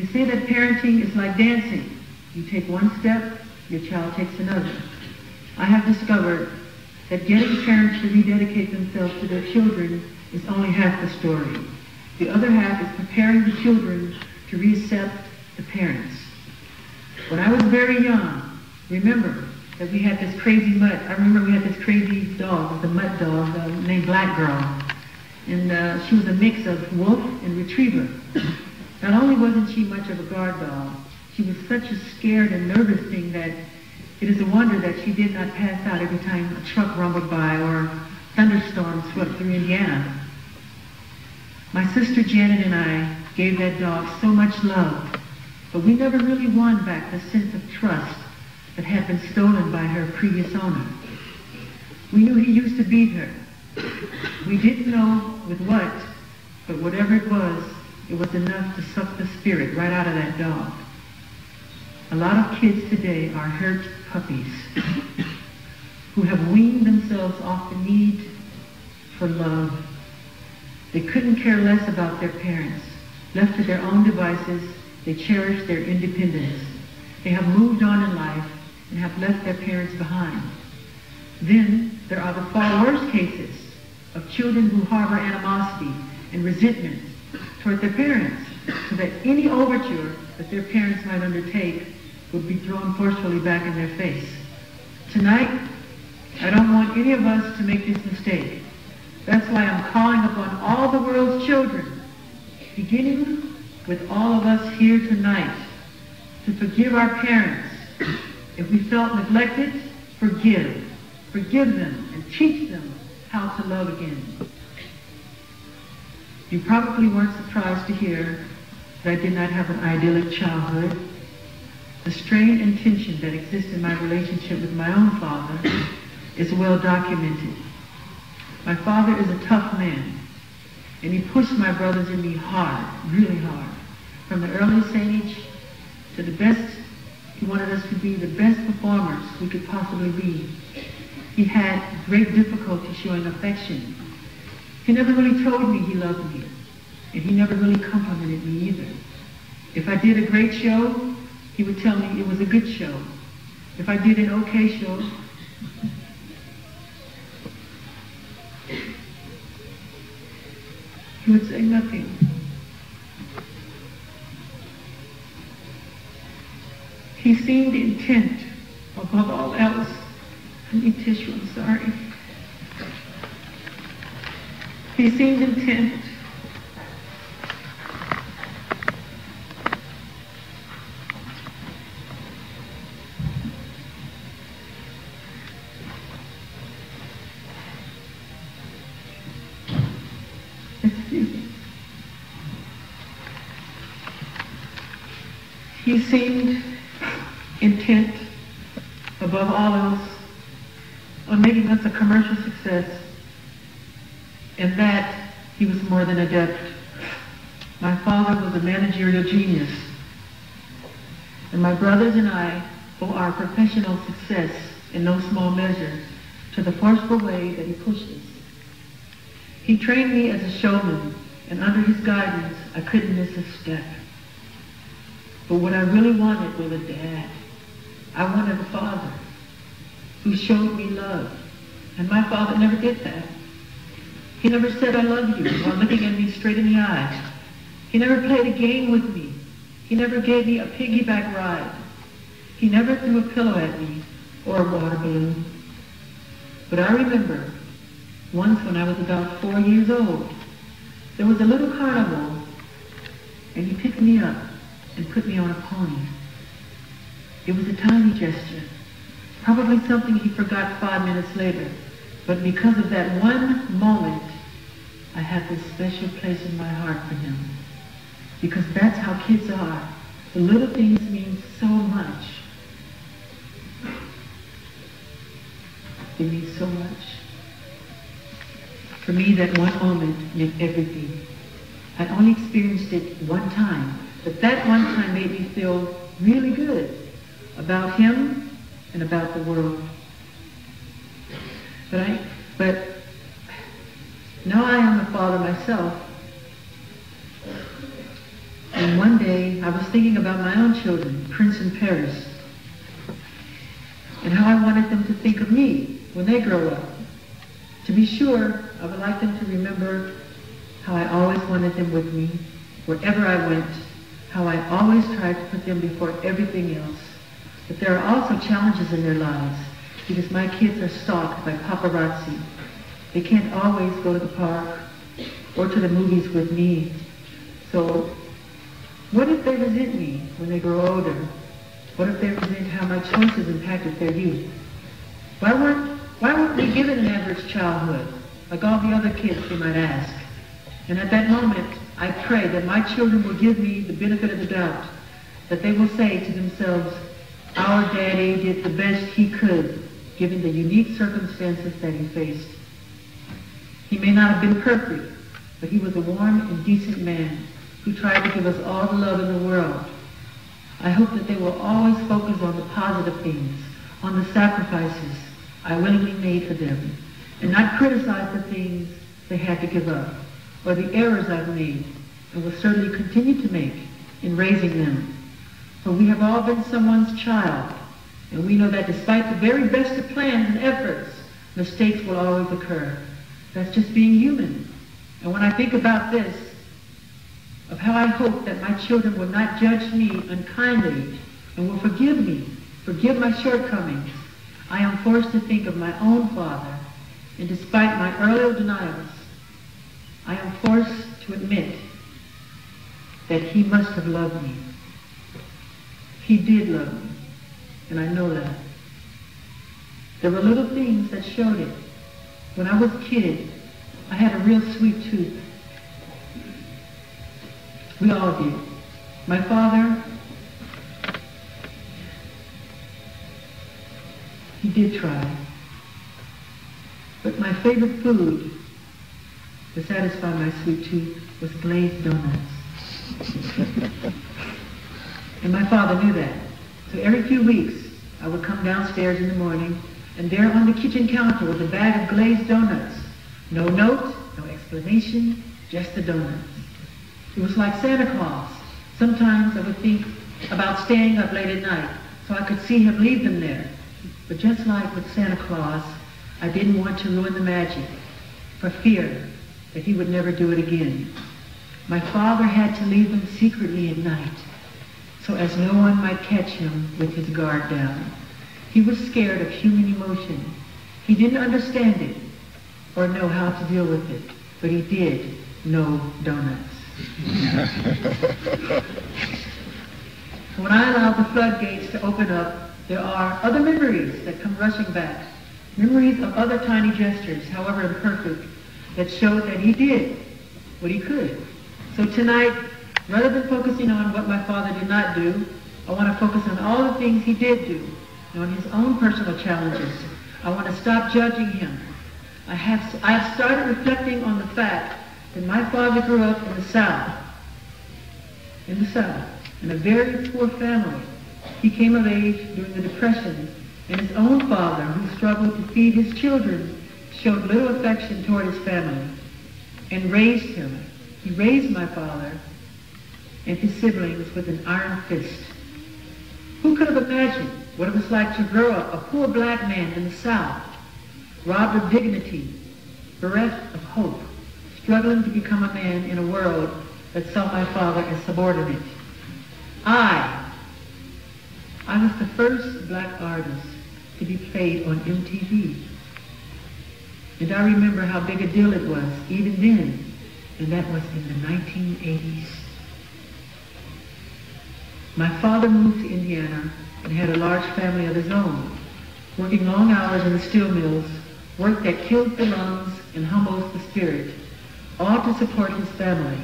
They say that parenting is like dancing. You take one step, your child takes another. I have discovered that getting parents to rededicate themselves to their children is only half the story. The other half is preparing the children to reaccept the parents. When I was very young, remember that we had this crazy mutt. I remember we had this crazy dog, the mutt dog, named Black Girl. And she was a mix of wolf and retriever. Not only wasn't she much of a guard dog, she was such a scared and nervous thing that it is a wonder that she did not pass out every time a truck rumbled by or a thunderstorm swept through Indiana. My sister Janet and I gave that dog so much love, but we never really won back the sense of trust that had been stolen by her previous owner. We knew he used to beat her. We didn't know with what, but whatever it was enough to suck the spirit right out of that dog. A lot of kids today are hurt puppies who have weaned themselves off the need for love. They couldn't care less about their parents. Left to their own devices, they cherish their independence. They have moved on in life and have left their parents behind. Then there are the far worse cases of children who harbor animosity and resentment toward their parents, so that any overture that their parents might undertake would be thrown forcefully back in their face. Tonight, I don't want any of us to make this mistake. That's why I'm calling upon all the world's children, beginning with all of us here tonight, to forgive our parents. If we felt neglected, forgive. Forgive them and teach them how to love again. You probably weren't surprised to hear that I did not have an idyllic childhood. The strain and tension that exists in my relationship with my own father is well documented. My father is a tough man, and he pushed my brothers and me hard, really hard. From the earliest age to the best, he wanted us to be the best performers we could possibly be. He had great difficulty showing affection. He never really told me he loved me, and he never really complimented me either. If I did a great show, he would tell me it was a good show. If I did an okay show, he would say nothing. He seemed intent, above all else. I need tissue, I'm sorry. He seemed intent He seemed intent, above all else, on making us a commercial success. In that, he was more than adept. My father was a managerial genius, and my brothers and I owe our professional success in no small measure to the forceful way that he pushed us. He trained me as a showman, and under his guidance, I couldn't miss a step. But what I really wanted was a dad. I wanted a father who showed me love. And my father never did that. He never said, "I love you," while looking at me straight in the eye. He never played a game with me. He never gave me a piggyback ride. He never threw a pillow at me or a water balloon. But I remember once when I was about 4 years old, there was a little carnival, and he picked me up and put me on a pony. It was a tiny gesture, probably something he forgot 5 minutes later, but because of that one moment, I had this special place in my heart for him. Because that's how kids are. The little things mean so much. They mean so much. For me, that one moment meant everything. I only experienced it one time, but that one time made me feel really good about him and about the world. But now I am a father myself, and one day I was thinking about my own children, Prince and Paris, and how I wanted them to think of me when they grow up. To be sure, I would like them to remember how I always wanted them with me, wherever I went, how I always tried to put them before everything else. But there are also challenges in their lives, because my kids are stalked by paparazzi. They can't always go to the park or to the movies with me. So, what if they resent me when they grow older? What if they resent how my choices impacted their youth? Why weren't we given an average childhood, like all the other kids, they might ask? And at that moment, I pray that my children will give me the benefit of the doubt, that they will say to themselves, our daddy did the best he could, given the unique circumstances that he faced. He may not have been perfect, but he was a warm and decent man who tried to give us all the love in the world. I hope that they will always focus on the positive things, on the sacrifices I willingly made for them, and not criticize the things they had to give up, or the errors I've made, and will certainly continue to make in raising them. For we have all been someone's child, and we know that despite the very best of plans and efforts, mistakes will always occur. That's just being human. And when I think about this, of how I hope that my children will not judge me unkindly and will forgive me, forgive my shortcomings, I am forced to think of my own father, and despite my earlier denials, I am forced to admit that he must have loved me. He did love me, and I know that. There were little things that showed it. When I was a kid, I had a real sweet tooth. We all did. My father, he did try. But my favorite food to satisfy my sweet tooth was glazed donuts. And my father knew that. So every few weeks, I would come downstairs in the morning, and there on the kitchen counter was a bag of glazed donuts. No note, no explanation, just the donuts. It was like Santa Claus. Sometimes I would think about staying up late at night so I could see him leave them there. But just like with Santa Claus, I didn't want to ruin the magic for fear that he would never do it again. My father had to leave them secretly at night so as no one might catch him with his guard down. He was scared of human emotion. He didn't understand it or know how to deal with it, but he did know donuts. When I allow the floodgates to open up, there are other memories that come rushing back. Memories of other tiny gestures, however imperfect, that showed that he did what he could. So tonight, rather than focusing on what my father did not do, I want to focus on all the things he did do, and on his own personal challenges. I want to stop judging him. I have started reflecting on the fact that my father grew up in the South, in a very poor family. He came of age during the Depression, and his own father, who struggled to feed his children, showed little affection toward his family and raised him. He raised my father and his siblings with an iron fist. Who could have imagined what it was like to grow up a poor black man in the South, robbed of dignity, bereft of hope, struggling to become a man in a world that saw my father as subordinate? I was the first black artist to be played on MTV. And I remember how big a deal it was even then, and that was in the 1980s. My father moved to Indiana and had a large family of his own, working long hours in the steel mills, work that killed the lungs and humbles the spirit, all to support his family.